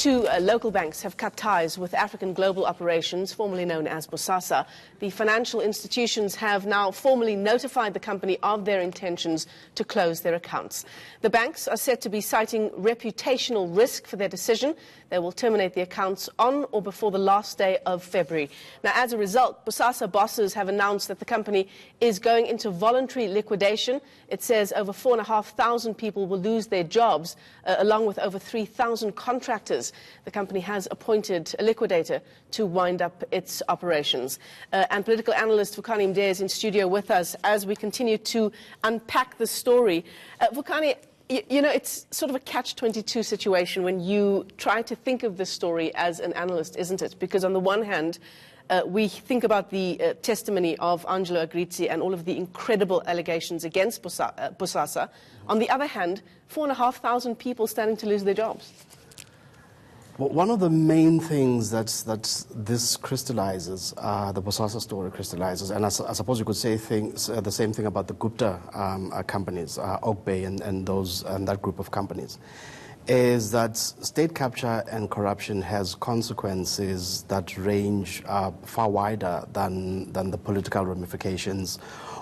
Two local banks have cut ties with African global operations, formerly known as Bosasa. The financial institutions have now formally notified the company of their intentions to close their accounts. The banks are said to be citing reputational risk for their decision. They will terminate the accounts on or before the last day of February. Now, as a result, Bosasa bosses have announced that the company is going into voluntary liquidation. It says over 4,500 people will lose their jobs, along with over 3,000 contractors. The company has appointed a liquidator to wind up its operations. And political analyst Vukani Mde is in studio with us as we continue to unpack the story. Vukani, you know, it's sort of a catch-22 situation when you try to think of this story as an analyst, isn't it? Because on the one hand, we think about the testimony of Angelo Agrizzi and all of the incredible allegations against Bosasa. On the other hand, 4,500 people standing to lose their jobs. Well, one of the main things that this crystallizes, the Bosasa story crystallizes, and I suppose you could say the same thing about the Gupta companies, Oak Bay and that group of companies, is that state capture and corruption has consequences that range far wider than the political ramifications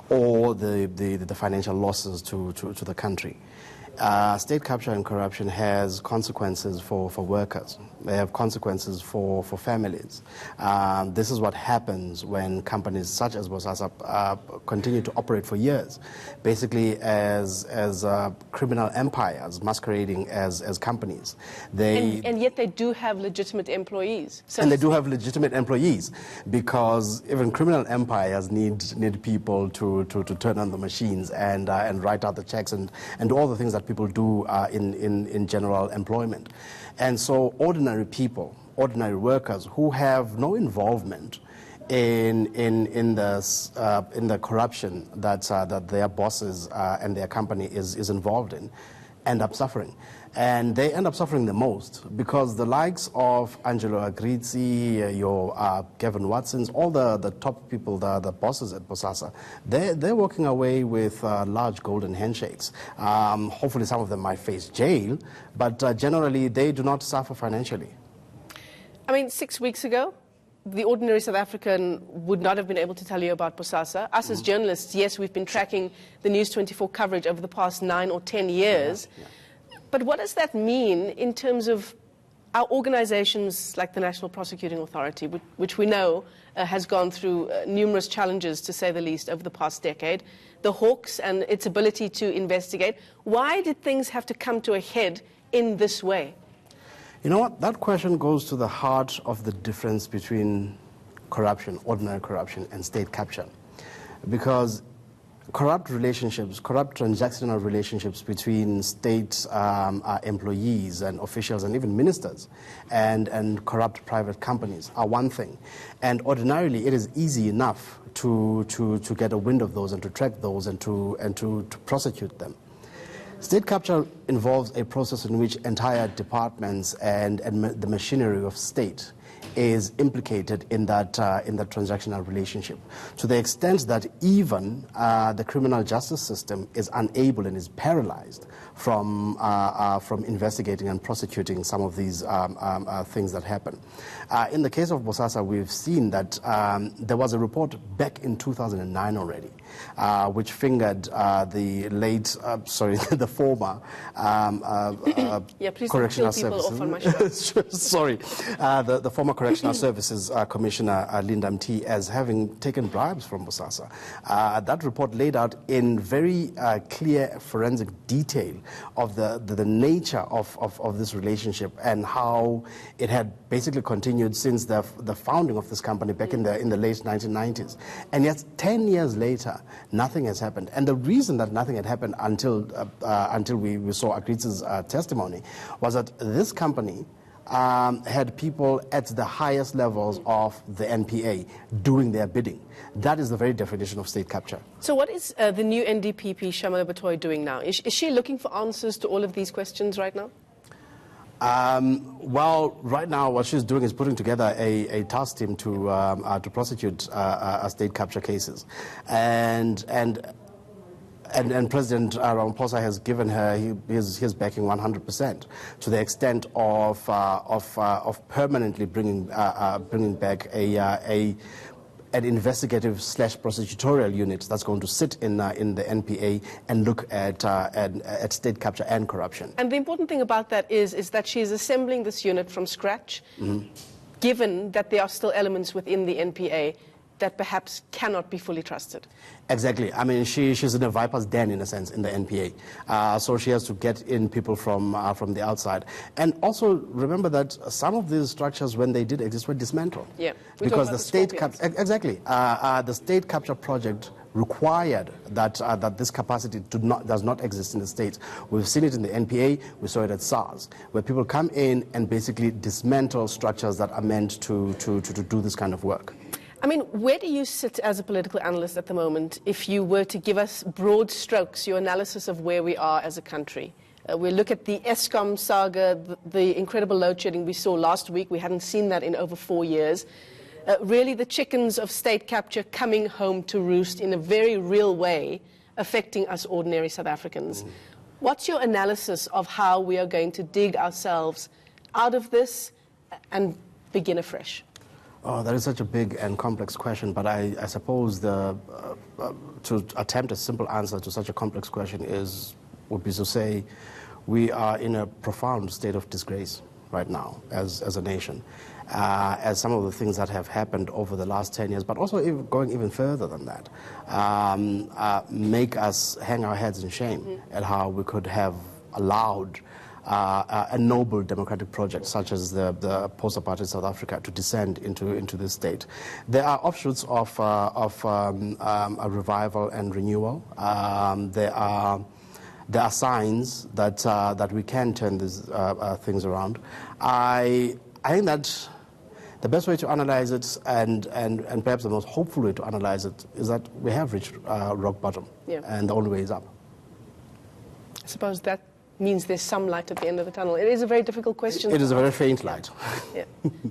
or the financial losses to the country. State capture and corruption has consequences for workers. They have consequences for families. This is what happens when companies such as Bosasa continue to operate for years, basically as criminal empires masquerading as companies. And yet they do have legitimate employees. And they do have legitimate employees, because even criminal empires need people to turn on the machines and write out the checks and do all the things that people do in general employment. And so ordinary people, ordinary workers who have no involvement in the corruption that their bosses and their company is involved in, end up suffering. And they end up suffering the most because the likes of Angelo Agrizzi, your Gavin Watsons, all the top people, the bosses at Bosasa, they're walking away with large golden handshakes. Hopefully some of them might face jail, but generally they do not suffer financially. I mean, 6 weeks ago, the ordinary South African would not have been able to tell you about Bosasa. Us as journalists, yes, we've been tracking the News 24 coverage over the past 9 or 10 years. Yeah. But what does that mean in terms of our organizations like the National Prosecuting Authority, which we know has gone through numerous challenges, to say the least, over the past decade, the Hawks and its ability to investigate? Why did things have to come to a head in this way? You know what? That question goes to the heart of the difference between corruption, ordinary corruption, and state capture. Because corrupt relationships, corrupt transactional relationships between state employees and officials and even ministers and corrupt private companies are one thing. And ordinarily it is easy enough to get a wind of those and to track those and to prosecute them. State capture involves a process in which entire departments and the machinery of state is implicated in that transactional relationship, to the extent that even the criminal justice system is unable and is paralyzed from investigating and prosecuting some of these things that happen. In the case of Bosasa, we've seen that there was a report back in 2009 already, which fingered the former correctional services. Sorry, the former correctional services commissioner Linda Mte as having taken bribes from Bosasa. That report laid out in very clear forensic detail of the nature of this relationship and how it had basically continued since the founding of this company back in the late 1990s. And yet 10 years later, nothing has happened. And the reason that nothing had happened until we saw Agrizzi's testimony was that this company had people at the highest levels of the NPA doing their bidding. That is the very definition of state capture. So what is the new NDPP, Shamala Batoy, doing now? Is she looking for answers to all of these questions right now? Well, right now what she's doing is putting together a task team to prosecute state capture cases. And And President Ramaphosa has given her his backing 100%, to the extent of permanently bringing back an investigative / prosecutorial unit that's going to sit in the NPA and look at state capture and corruption. And the important thing about that is that she's assembling this unit from scratch, given that there are still elements within the NPA that perhaps cannot be fully trusted. Exactly. I mean, she's in a viper's den, in a sense, in the NPA. So she has to get in people from the outside. And also remember that some of these structures, when they did exist, were dismantled. Yeah. Because the state the state capture project required that this capacity does not exist in the states. We've seen it in the NPA, we saw it at SARS, where people come in and basically dismantle structures that are meant to do this kind of work. I mean, where do you sit as a political analyst at the moment if you were to give us broad strokes, your analysis of where we are as a country? We look at the Eskom saga, the incredible load shedding we saw last week. We hadn't seen that in over 4 years. Really the chickens of state capture coming home to roost in a very real way, affecting us ordinary South Africans. What's your analysis of how we are going to dig ourselves out of this and begin afresh? Oh, that is such a big and complex question, but I suppose to attempt a simple answer to such a complex question would be to say we are in a profound state of disgrace right now as a nation, as some of the things that have happened over the last 10 years, but also going even further than that, make us hang our heads in shame at how we could have allowed a noble democratic project such as the post-apartheid South Africa to descend into this state. There are offshoots of a revival and renewal. There are signs that we can turn these things around. I think that the best way to analyze it, and perhaps the most hopeful way to analyze it, is that we have reached rock bottom, and the only way is up. I suppose that means there's some light at the end of the tunnel. It is a very difficult question. It is a very faint light. Yeah.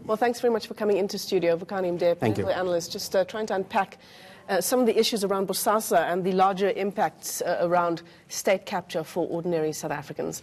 Well, thanks very much for coming into studio. Vukani Mde, political analyst, just trying to unpack some of the issues around Bosasa and the larger impacts around state capture for ordinary South Africans.